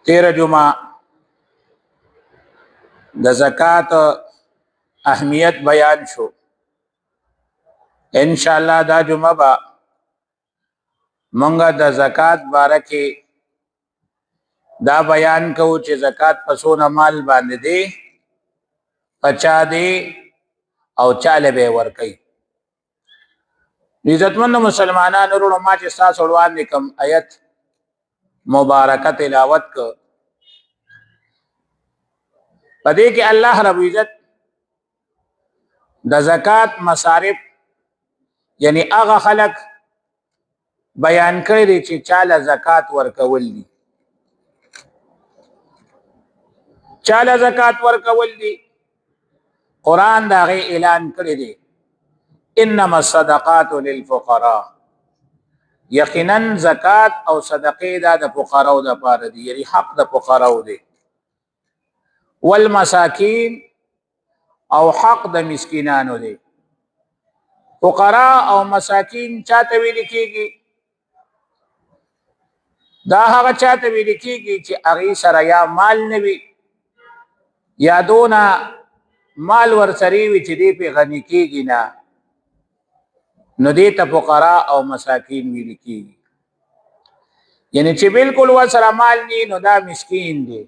تیر جمعه د زکات اهمیت بیان شو. ان شاء الله دا جمعه با مونږه د زکات باره کې دا بیان کوو چې زکات په څونه مال باندې دی، پچا دی او چاله به ورکي. عزتمن مسلمانانو ورونو، ما چې تاسو وړاندې کوم آیت مبارکه تلاوت کو، پدې کې الله رب عزت د زکات مصارف یعنی هغه خلق بیان کړی دی چې چاله زکات ورکول دي. چاله زکات ورکول دي قرآن دا غي اعلان کړی دی، انما الصدقات للفقراء. یقینا زکات او صدقې دا د فقراو د پاره دي، یعنی حق د فقراو دی. والمساکین او حق د مسکینانو دی. فقراء او مساکین چاته ویل کیږي؟ دا هغه چاته ویل کیږي چې هغه سره یا مال نوي یا دونه مال ورسره وي چې دې په غني کیږي نه، نو دې ته فقراء او مساکین ویل کیږي. یعنی چې بالکل ورسره مال نه، نو دا مسکین دی.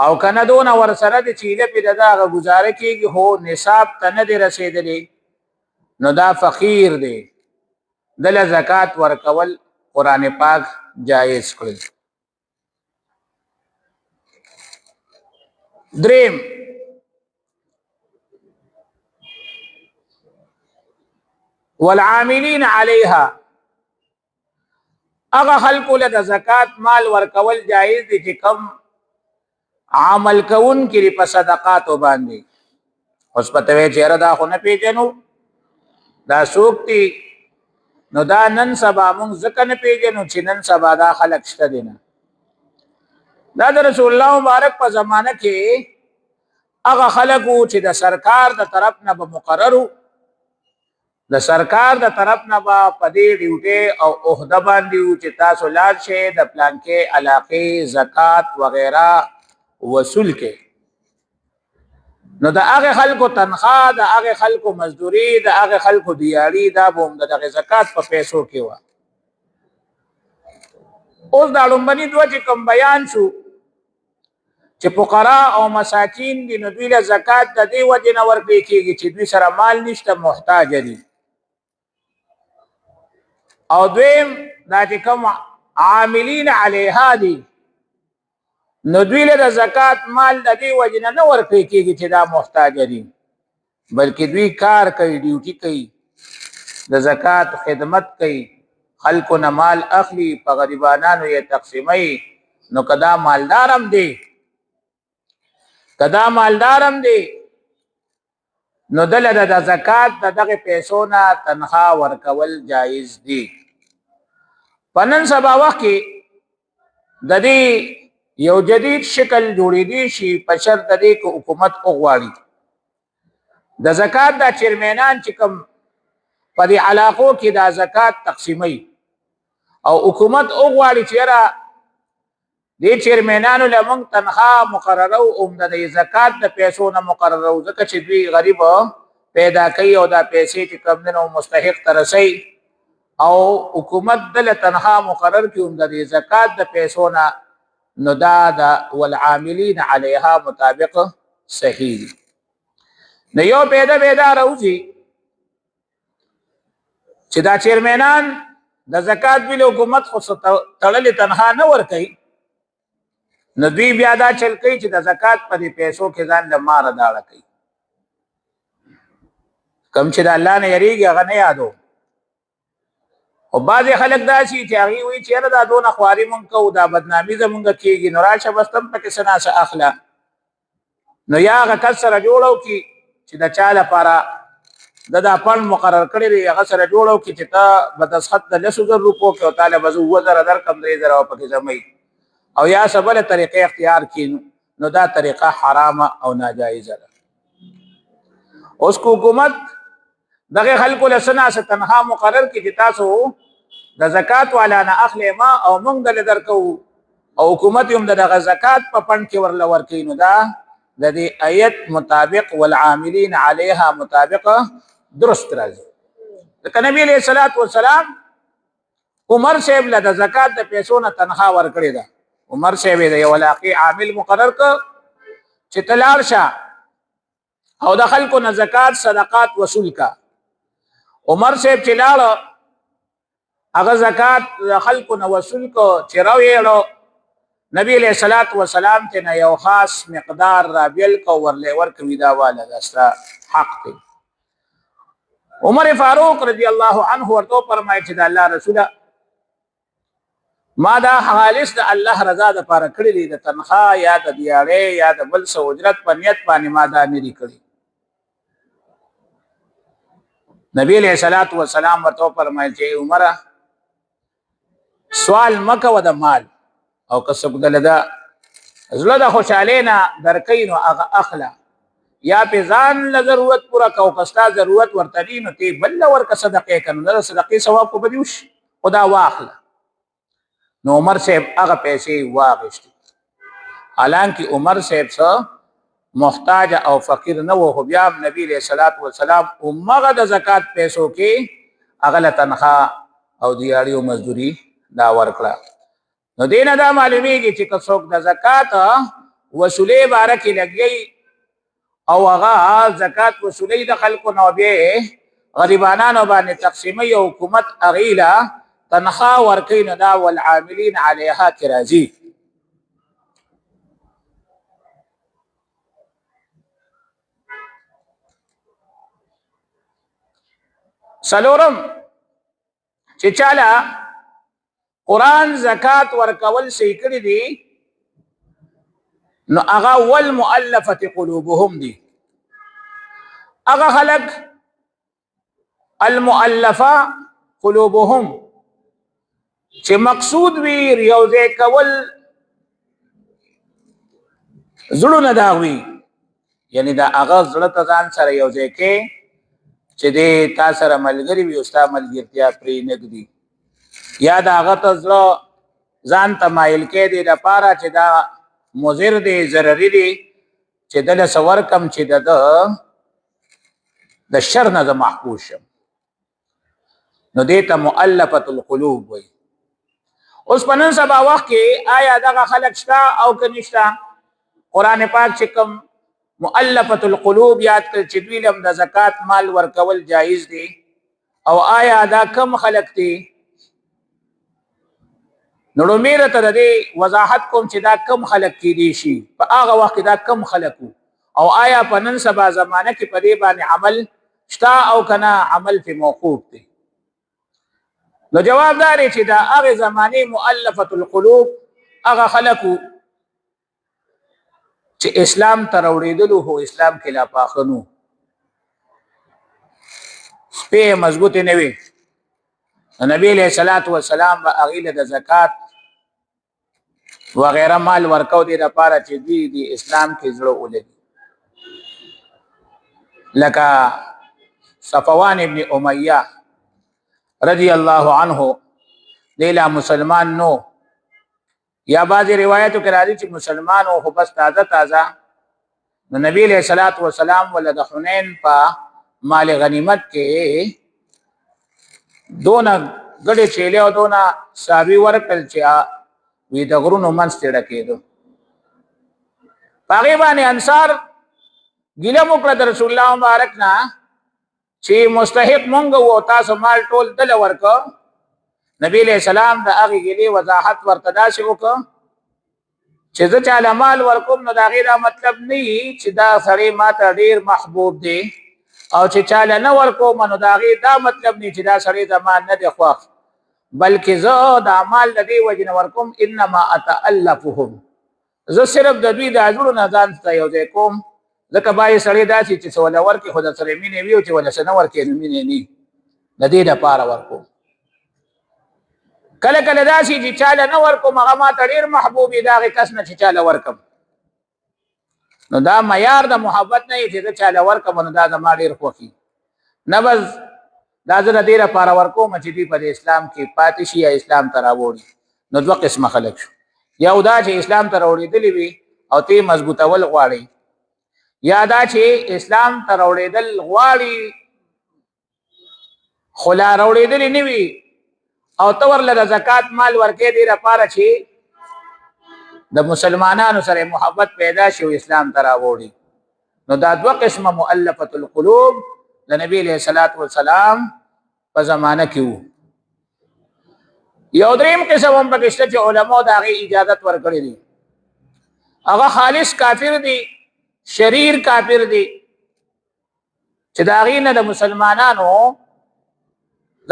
او کنه دونه ورسره د چیله په دغه گزاره کیږي، هو نصاب ته نه دی رسیدلی، نو دا فقیر دی. دل زکات ورکول قرآن پاک جائز کړی. دریم، والعاملین علیها. اغه خلق له زکات مال ورکول جائز دي چې کم عمل کوون کړي په صدقات باندې. اوس پته وی چیرې دا خو نه پیژنو دا سوکتی، نو دا نن سبا مونږ ځکه نه پیژنو چې نن سبا دا خلق شته دي نه. دا د رسول الله مبارک په زمانه کې هغه خلقو چې د سرکار د طرف نه به مقررو، د سرکار د طرف نه به په دې ډیوټي او عہده باندې چې تاسو لاړ شئ د پلان کې علاقې زکات وغیرہ وصول کې. نو د هغه خلکو تنخواه، د هغه خلکو مزدوري، د هغه خلکو دیاري دا به هم د زکات په پیسو کې و. اوس دا لومبني دوه چې کوم بیان شو چې فقراء او مساکین دي، نو دوی له زکات د دې وجې نه ورکړي کېږي چې دوی سره مال نشته، محتاج دي. او دویم دا چې کوم عاملین علیها دي، نو دوی له زکات مال د دې وجې نه ورکړي کېږي چې دا محتاج دي، بلکې دوی کار کوي، ډیوټي کوي، د زکات خدمت کوي، خلکو نه مال اخلي، په غریبانانو یې تقسیموي. نو کدا مالدارم دی، کدا مالدارم دی، نو دله د زکات د دغه پیسو نه تنخواه ورکول جایز دي. په نن سبا وخت کې د دې یو جدید شکل جوړېدی شي په شرط د دې کې حکومت وغواړي د زکات د چیرمنان چې کوم په دې علاقو کې د زکات تقسیمي، او حکومت وغواړي چې را دې چیرمنانو له موږ تنخواه مقرره او د زکات د پیسو نه مقرره، ځکه چې دوی غریب پیدا کوي او دا پیسې چې کم نه مستحق ترسي، او حکومت دل تنخواه مقرر کوي د زکات د پیسو نه، نو دا د والعاملین علیها مطابق صحیح دي. نو یو پیدا راوځي چې دا چیرمنان د زکات بل حکومت خو تړلې تنخواه نه ورکوي، نو دوی بیا دا چل کوي چې د زکات په دې پیسو کې ځان له مار داړه کوي. کم چې د الله نه یریږي هغه نه یادو. او بعضې خلک داسې چې هغوی وایي چې یاره دا دونه خواري مونږ کوو، دا بدنامي زمونږ کېږي، نو راشه بس ته هم پکې څه ناڅه اخله. نو یا هغه کس سره جوړ وکړي چې د چا لپاره دا فنډ مقرر کړی دی، هغه سره جوړ وکړي چې ته به دسخط د 10,000 روپو کې او تاله به زه 7,000 درکړم، 3,000 به پکې زموي، او یا څه بله طریقې اختیار کړي، نو دا طریقه حرامه او ناجایزه ده. اوس که حکومت دغه خلکو له څه ناڅه تنخواه مقرر کړي چې تاسو د زکات والا نه اخلئ ما او موږ دله درکوو، او حکومت هم دغه زکات په پند کې ورل ورکوي نو دا د دې آیت مطابق والعاملین علیها مطابق درست راځي. ځکه نبی علیہ الصلوۃ والسلام عمر صاحب له د زکات د پیسو نه تنخوا ورکړې ده. عمر صاحب د یو علاقې عامل مقرر کړ چې تلار شه او د خلکو نه زکات صدقات وصول کا. عمر صاحب چې لاړ هغه زکات د خلکو نه وصول کو چې راوېړو نبی علیہ الصلوۃ والسلام ته نه یو خاص مقدار را بیل کو ورلې ورکوي دا والا دستا حق دی. عمر فاروق رضی الله عنه ورته فرمایي چې د الله رسول ما دا خالص د الله رضا د پاره کړی دی د تنخوا یا د دیاړې یا د بل څه اجرت په نیت باندې ما دا نه دی کړی. نبی علیہ الصلوۃ والسلام ورته فرمایي چې عمره سوال مکه و د مال او کسب دلدا زړه د خوشاله نه درکې نو هغه اخلا یا په ځان له ضرورت پورا کو کستا ضرورت ورته دي نو تی بل ورک صدقه کنه د صدقې ثواب کو بدیوش خدا واخلا. نو عمر صاحب هغه پیسې واغشت حالانکه عمر صاحب سره محتاج او فقیر نه و خو بیا نبی علیہ الصلوۃ والسلام عمره د زکات پیسو کې هغه تنخوا او دیاړي او مزدوري دا ورکړه. نو دینه دا معلومیږي چې څوک د زکات وصولې بارکه لګي او هغه زکات وصولې د خلکو نو به غریبانو باندې تقسیمي او حکومت اغیلا تنخوا ورکین دا والعاملین علیها کرازی. سلورم چې چاله قرآن زکات ورکول صحیح کړی دي نو هغه والمؤلفه قلوبهم دي. هغه خلق المؤلفه قلوبهم چې مقصود وی ریاضه کول زړونه دا وی یعنی دا هغه زړه ته ځان سره یوځای کې چې دې تاسو سره ملګری وي او ستا ملګرتیا پرې نګدي یا دا هغه ته زړه ځان ته مایل کې دي د پاره چې دا مضر دي ضرري دي چې دل سور کم چې د شر نه محفوظ شم نو دې ته مؤلفه القلوب وي. اوس په نن سبا وخت کې آیا دغه خلک شته او که نشته؟ قرآن پاک چې کوم مؤلفه القلوب یاد کړ چې دوی لم د زکات مال ورکول جایز دي او آیا دا کم خلک دي؟ نو میره ته دې وضاحت کوم چې دا کم خلک کې دي شي په هغه وخت دا کم خلک او آیا په نن سبا زمانه کې په دې باندې عمل شته او کنه عمل په موقوف دي؟ نو جواب داري چې دا هغه زمانه مؤلفه القلوب هغه خلکو چې اسلام ته راوړېدلو هو اسلام کې لا پاخنو سپه مضبوط نه وي. نبی علیہ الصلوۃ والسلام اغیله د زکات وغیرہ مال ورکو دي لپاره چې دی اسلام کې زړه ولګي. لکه صفوان ابن امیہ رضی الله عنه دیلا مسلمان نو یا بعضی روایتو کې راځي چې مسلمان او بس تازه نو نبی علیہ الصلوۃ والسلام ولد حنین په مال غنیمت کې دونه غړي چيله او دونه صحابي ورکل چې وی د غرونو منځ ته ډکېدو. هغه باندې انصار ګیله مکړه د رسول الله مبارک نه چې مستحق مونږ وو تاسو مال ټول دل ورکو. نبی علیہ السلام د هغه ګیله وضاحت ورتدا شو وکړه چې زه چاله مال ورکوم نو دا غیر مطلب نه چې دا سړی ماته ډیر محبوب دی او چې چاله نه ورکوم نو دا غیر دا مطلب نه چې دا سړی زمان نه دی خوښ بلکې زه د اعمال د دې وجه نه ورکوم انما اتالفهم زه صرف د دوی د اجرو نه ځان ته یو ځای کوم ځکه باید سړی داسې چې څوله ورکې خو د سره مینې وي او چې ولا څه نه ورکې نو مینې نه د دې دپاره ورکوم. کله کله داسې چې چاله نه ورکوم هغه ماته ډېر محبوب وي د هغې کس نه چې چاله ورکم نو دا معیار د محبت نه چې زه چاله ورکم نو دا زما ډېر خوښي نه بس دا زه د دې لپاره ورکوم چې دوی په اسلام کې پاتې شي یا اسلام ته راوړي. نو دوه قسمه خلک شو یو دا چې اسلام ته راوړېدلې وي او ته مضبوطول غواړي، یا دا چې اسلام ته راوړېدل غواړي خو لا راوړېدلې نه وي او ته ورله د زکات مال ورکې دې لپاره چې د مسلمانانو سره محبت پیدا شي او اسلام ته راوړي. نو دا دوه قسمه مؤلفه القلوب د نبی علیہ الصلوۃ والسلام په زمانه کې وو. یو دریم قسم هم پکې شته چې علماء د هغې اجازت ورکړی دي، هغه خالص کافر دي، شریر کافر دي چې د هغې نه د مسلمانانو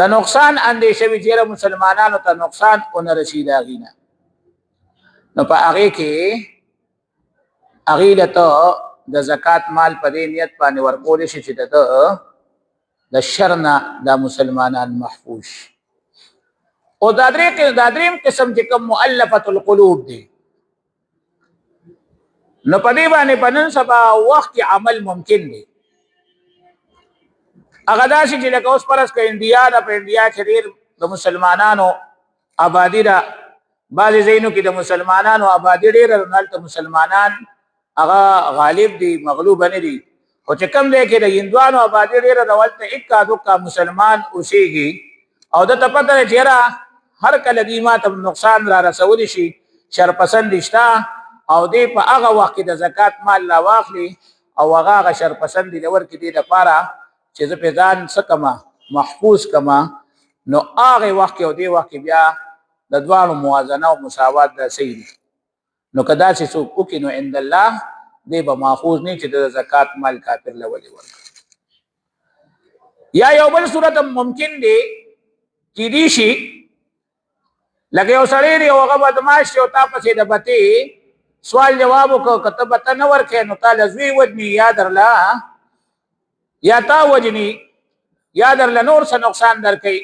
د نقصان اندیشه وي چې مسلمانانو ته نقصان ونه رسي د هغې نه. نو په هغې کې هغې له ته د زکات مال په دې نیت باندې ورکولی شي چې د شر نه دا مسلمانان محفوظ شي. او دا دریم قسم چې کوم مؤلفه القلوب دی، نو په دې باندې په نن سبا وخت کې عمل ممکن دی. هغه داسې چې لکه اوس فرض که انډیا ده، په انډیا کې ډېر د مسلمانانو آبادي ده، بعضې ځایونو کې د مسلمانانو آبادي ډېره ده، هلته مسلمانان هغه غالب دي، مغلوبه نه دي. خو چې کوم دی کې د هندوانو آبادي ډېره ده، هلته اکا دوکا مسلمان اوسېږي او دته پته ده چې یاره هر کله دې ما ته نقصان را رسولی شي، شرپسند شته او دې په هغه وخت کې د زکات مال راواخلي او هغه شرپسندي له ورکړي دې لپاره چې زه پې ځان څه کمه محفوظ کمه. نو هغې وخت کې او دې وخت کې بیا د دواړو موازنه او مساوات دا صحیح دي. نو که داسې څوک وکړي نو عند الله دې به ماخوذ نه چې د زکات مال کافر له ولې ورکړي. یا یو بل صورت ممکن دی کیدی شي لکه یو سړی دی او هغه بدماش دی او تا پسې د بتې سوال جواب وکړه، که ته بته نه ورکړې نو تا له زوی وجني یا درله یا تا وجني یا درله نور څه نقصان درکوي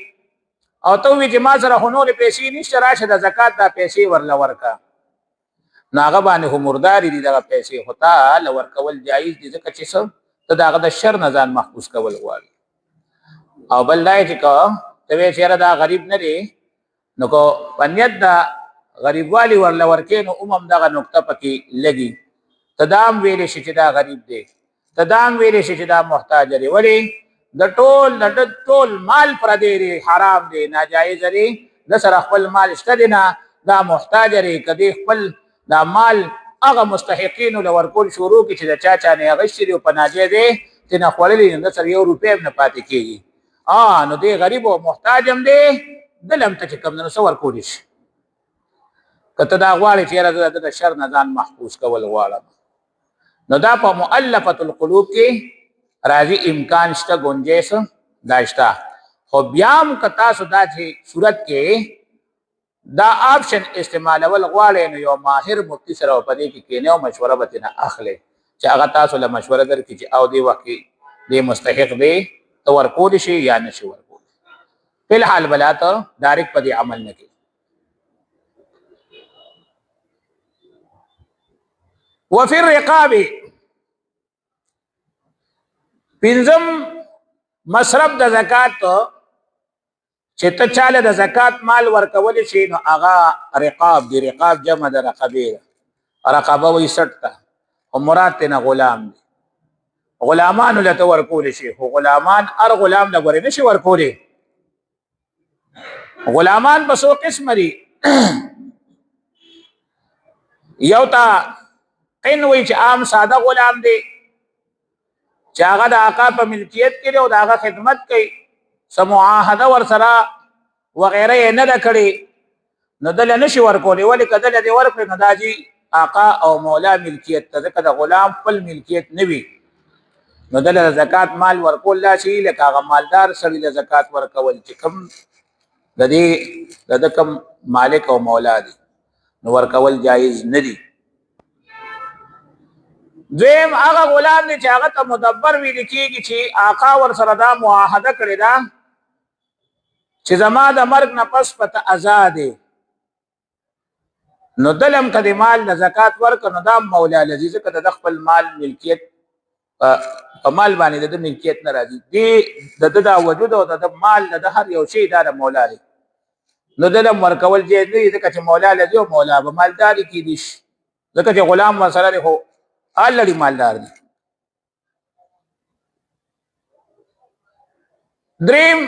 او ته ووایي چې ما سره خو نورې پیسې نشته، راشه د زکات دا پیسې ورله ورکړه. نو هغه باندې خو مردارې دي دغه پیسې، خو تا له ورکول جایز دي ځکه چې څه ته د هغه د شر نه ځان محفوظ کول غواړي. او بل دا چې که ته وایې چې یاره دا غریب نه دی نو که په نیت د غریبوالي ورله ورکې نو هم دغه نقطه پکې لګي. ته دا هم ویلی شي چې دا غریب دی، ته دا هم ویلی شي چې دا محتاج دی. ولې د ټول مال پردی دی، حرام دی، ناجایز دی، د سره خپل مال شته دی نه، دا محتاج دی. که دی خپل دا مال هغه مستحقینو له ورکول شروع کړي چې د چا نه اخیستی دی او په ناجایز دی ترېنه خوړلی نو د سره 1 روپۍ هم نه پاتې کېږي. نو دی غریب او محتاج هم دی، دل هم ته چې کوم نو څه ورکولی شي. که ته دا غواړې چې یاره زه د شر نه ځان محفوظ کول غواړم نو دا په مؤلفه القلوب کې راځي، امکان شته، گنجایش دا شته. خو بیا هم که تاسو دا چې صورت کې دا آپشن استعمالول غواړئ نو یو ماهر مفتي سره په دې کې کښېنئ او مشوره به ترېنه اخلئ چې هغه تاسو له مشوره درکړي چې او دې وخت کې دې مستحق دی ته ورکولی شي یا نه شي ورکولی. فی الحال بلا ته ډایرکټ په دې عمل نه کوي. وفي الرقاب پنځم مصرف د زکات چې ته چاله د زکات مال ورکولی شي نو هغه رقاب دی. رقاب جمع د رقبې ده، رقبه وایي 60 ته، او مراد ترېنه غلام دی. غلامانو له ته ورکولی شي، خو غلامان هر غلام له ګورې نه شي ورکولی. غلامان په څو قسمه دي. یو ته قین وایي چې عام ساده غلام دی چې هغه د آقا په ملکیت کې دی او د هغه خدمت کوي، څه معاهده ورسره وغیره یې نه ده کړې نو دله نه شي ورکولی. ولې که دله دې ورکړې نو دا جي آقا او مولا ملکیت ته، ځکه د غلام خپل ملکیت نه وي نو دله د زکات مال ورکول دا شي لکه هغه مالدار سړي له زکات ورکول چې کوم د دې د کوم مالک او مولا دی نو ورکول جایز نه دي. دویم هغه غلام دی چې هغه ته مدبر ویل کېږي چې آقا ورسره دا معاهده کړې ده چې زما د مرګ نه پس پته آزاد دی، نو دلم که د مال د زکات ورکړه نو دا مولا لذي، ځکه د خپل مال ملکیت په مال باندې د ملکیت نه راځي. د دا وجود او د مال د هر یو شی دا د مولا دی. نو دلم ورکول جایز نه دي ځکه چې مولا لدی او مولا به مالداري کیدی شي ځکه چې غلام مسله دی خو الړي مالدار دي. دریم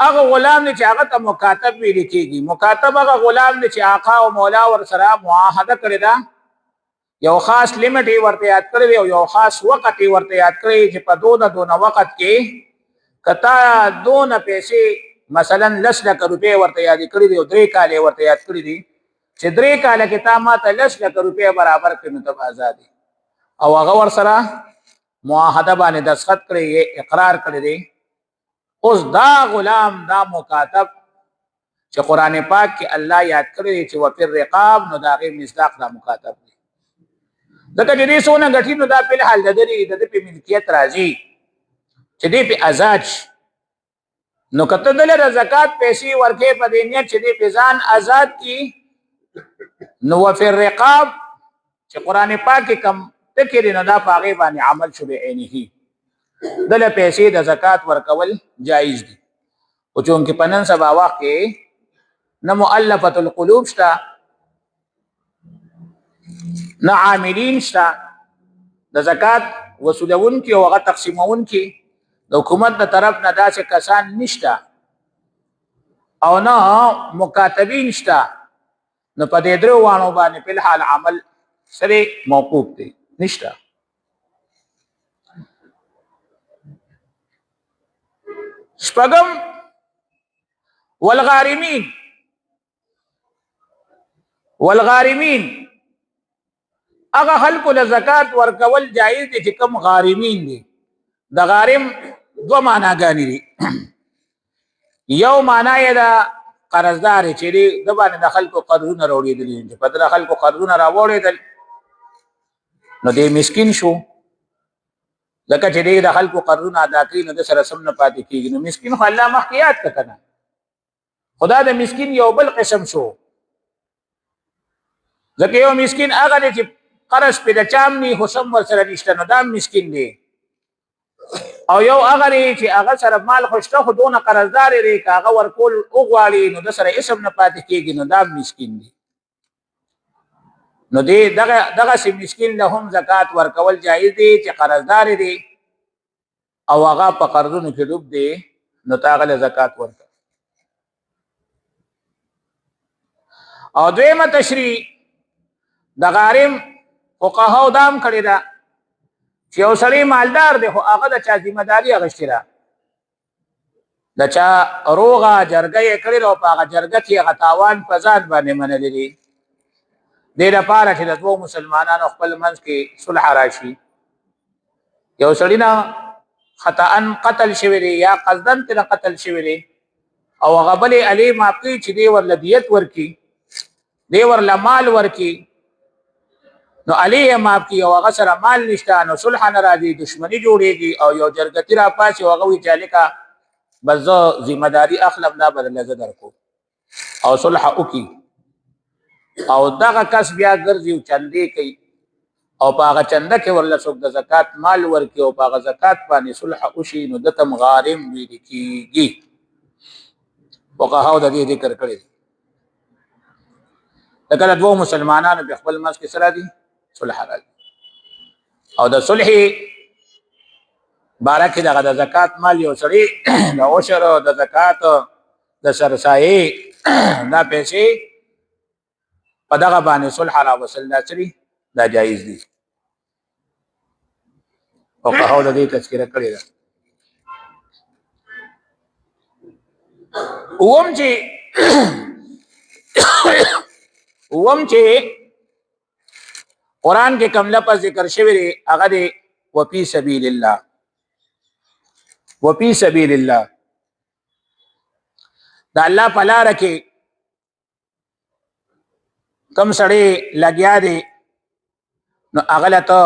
هغه غلام دی چې هغه ته مکاتب ویل کیږي. مکاتب هغه غلام دی چې آقا او مولا ور سره معاهده کړی ده، یو خاص لیمټ یې ورته یاد کړی دی او یو خاص وخت یې ورته یاد کړی چې په دونه وخت کې کتا دونه پیسې مثلا 10 لک روپۍ ورته یاد کړی دی او 3 کال ورته یاد کړی دی چې 3 کال کې تا ماته 10 لک روپۍ برابر کړي نو ته آزاد او هغه ور سره معاهده باندې دستخط کړی اقرار کړی دی. اوس دا غلام دا مکاتب چې قران پاک کې الله یاد کړی چې وفي الرقاب نو دا غي مصداق دا مکاتب دی. دغه دې سونه غټي نو دا په حال د دې په ملکیت راځي چې دې په آزاد نو کته دلته زکات پیسې ورکې په دې نیت چې دې په ځان آزاد کی نو وفي الرقاب چې قران پاک کې کم تکرین دا پاغه باندې عمل شوه عینه دله پیسې د زکات ورکول جایز دي. او چونکه پنن سبا وخت کې نه مؤلفه القلوب شتا نه عاملین شتا د زکات وسولون کې او هغه تقسیمون کې د حکومت د طرف نه داسې کسان نشتا او نه مکاتبین شتا نو په دې درو وانو باندې په حال عمل سره موقوف دي نشتا. شپږم والغارمین هغه خلکو له زکات ورکول جایز دي چې کم غارمین دي. د غارم دو معناګانې دي. یو معنا یې دا قرضدار چې د باندې د خلکو قرضونه راوړېدل دي، په د خلکو قرضونه راوړېدل نو دې مسکین شو لکه چې د خلکو قرضونه ادا کړي نو د سره سم نه پاتې کیږي. نو مسکین خو الله مخکیات کنه خدا د مسکین یو بل قسم شو ځکه یو مسکین هغه چې قرض په د چام نه حسم ور سره نشته نو دا مسکین دی او یو هغه چې هغه سره مال خوشته خو دونه قرضدار دی هغه ورکول او غواړي نو د سره اسم نه پاتې کیږي نو دا مسکین دی. نو دغه سي مسکین له هم زکات ورکول جایز دي چې قرضدار دي او هغه په قرضونو کې ډوب دي نو تاغله زکات ورکړه. او دویمه تشریح د غارم فقهاو دام کړی دا چې یو سړی مالدار دی خو هغه د چا ذمہ داری اغشتي را د چا روغه جرګه یې کړی او په هغه جرګه کې هغه تاوان په ځان باندې منلی دی. دې لپاره چې د دوه مسلمانانو خپل منځ کې صلح راشي یو سړی نه خطأ قتل شوی دی یا قصدن تر قتل شوی دی او هغه بلې علی معافي چې دی ور لدیت ورکی دی ور مال ورکی نو علی معافي او هغه سره مال نشته نو صلح نه راځي دشمنی جوړيږي او یو جرګتی را پاسي هغه وی چالیکا بس ذمہ داری اخلم دا بدل زدر کو او صلح وکي او دغه کس بیا ګرځي چندې کوي او په هغه چنده کې ورله څوک د زکات مال ورکي او په هغه زکات باندې صلح وشي نو د تم غارم ویل کیږي. فقهاو د دې ذکر کړی دا کله دوه مسلمانانو په خپل منځ کې سره دي صلح راځي او د صلح بارکه دغه د زکات مال یو سړی د اوشر د زکات د سرسایي دا پیسې په دغه باندې صلح را وصل ناصري دا جایز دي او په هغه د دې تذکرہ کړی دا. اوم چې قران کې کوم لفظ ذکر شوی دی هغه دی وفي سبيل الله. وفي سبيل الله دا الله په لار کې کم سړی لګیا دی نو هغه ته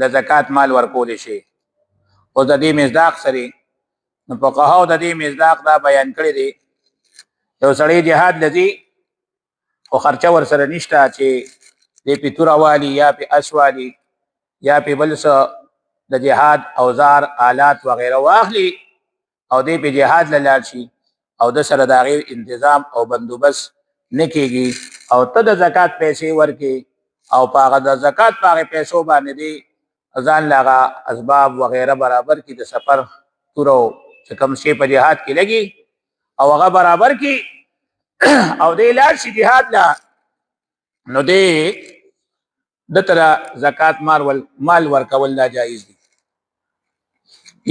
د زکات مال ورکول شي او د دې مصداق سره نو په فقهاو د دې مصداق دا بیان کړی دی یو سړی جهاد لذي او خرچه ور سره نشته چې دې په توروالی یا په اسوالی یا په بلس د جهاد اوزار آلات وغیرہ واخلي او دې په جهاد لاله شي او د سره د هغې انتظام او بندوبست نه کېږي او ته د زکات پیسې ورکې او په هغه د زکات په هغې پیسو باندې دی ځان له هغه اسباب وغیره برابر کړي د سفر توره چې کوم شی په جهاد کې لګي او هغه برابر کړي او دی لاړ شي جهاد له نو دی دته د زکات مال ورکول دا جایز دي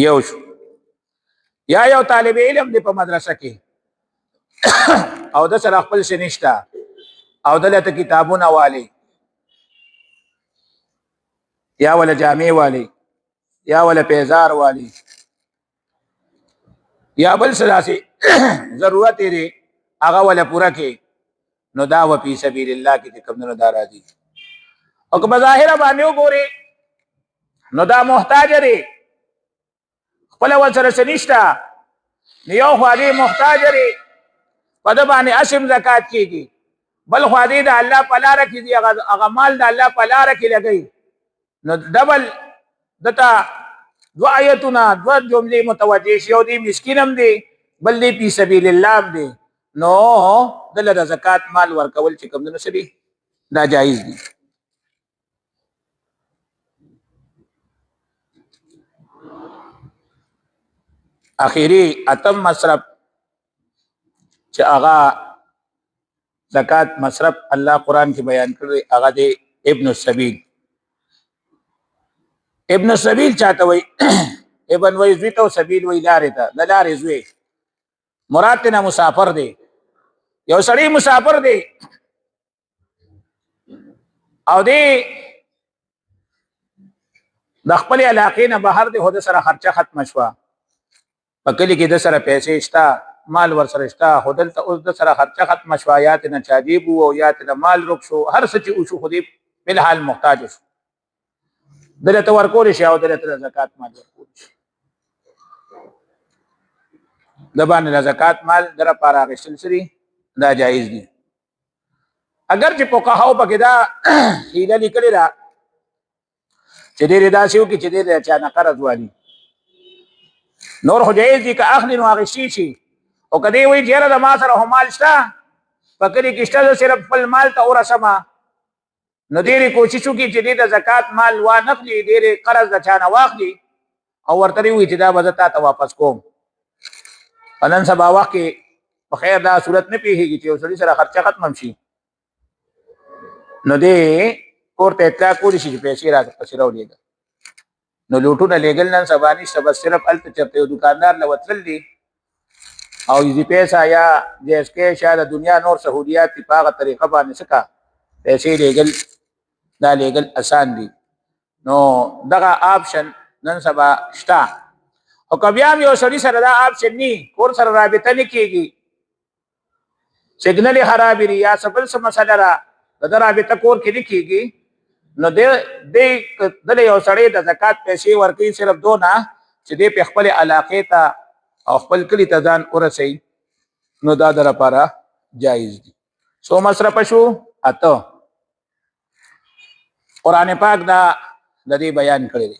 یو شو یا یو طالب علم دی په مدرسه کې او د سره خپل څه نشته او دلته کتابونه والی یا ولا جامع والی یا ولا پیزار والی یا بل څه ضرورت دی هغه ولا پوره کې نو دا و فی سبیل الله کې کوم نه دا راځي او که بظاهر باندې وګوري نو دا محتاج دی خپل ول سره څه نشته یو خو دې محتاج دی په د باندې اسم زکات کیږي بل خو دې د الله په لار کې دی هغه مال د الله په لار کې لګي نو ډبل دتا دو آیتونه دو جملې متوجه شي او دې مسکینم دی بل دې په سبیل الله دی نو دله د زکات مال ورکول چې کوم نه سړي دا جایز دي اخیری اتم مصرف چې هغه زکات مصرف الله قرآن کې بیان کړی هغه دی ابن السبیل ابن السبیل چاته وي ابن وی زوی ته سبیل وی لارې ته د لارې زوی مراد نه مسافر دی یو سړی مسافر دی او دی د خپل علاقې نه بهر دی هو د سره خرچه ختم شوه په کلي کې د سره پیسې شته مال ور سره شته خو دلته اوس د سره خرچه ختم شوه یا ترنه چاجیب وو یا ترنه مال رک شو هر څه چې وشو خو دی فلحال محتاج شو دلته ورکول شي او دلته زکات مال ورکول شي د باندې زکات مال در پاره اخیستل سری دا جایز دي اگر چې فقهاو پکې دا هیله لیکلې ده چې دې دا شیو کې چې دې چا نه قرض والی نور خو جایز دي که اخلي نو اخیستي شي او کدی وی چیرې د ما سره مال شته پکې کې شته صرف خپل مال ته ورسمه نو ډېرې کوشش وکړي چې دې د زکات مال وانخلي ډېرې قرض د چا نه واخلي او ورته وي چې دا به زه تا ته واپس کوم نن سبا وخت کې په خیر دا صورت نه پیښیږي چې یو سړي سره خرچه ختم شي نو دې کور ته اطلاع کولی شي چې پیسې راپسې راولېږه نو لوټونه لېږل نن سبا نشته بس صرف هلته چېرته یو دوکاندار له وتلل دي او ایزي پیسه یا جیس کیش یا د دنیا نور سهولیات دي په هغه طریقه باندې څه کا پیسې لېږل دا لېږل اسان دي نو دغه آپشن نن سبا شته او که بیا هم یو سړي سره دا آپشن نی کور سره رابطه نه کېږي سیګنل یې خراب وي یا څه بل څه مسله ده د ده رابطه کور کې نه کېږي نو دله یو سړی د زکات پیسې ورکوي صرف دونه چې دی په خپلې علاقې ته او خپل کلي ته ځان ورسوي نو دا د لپاره جایز دي څو مصرفه شو اته قرآن پاک دا د دې بیان کړی دی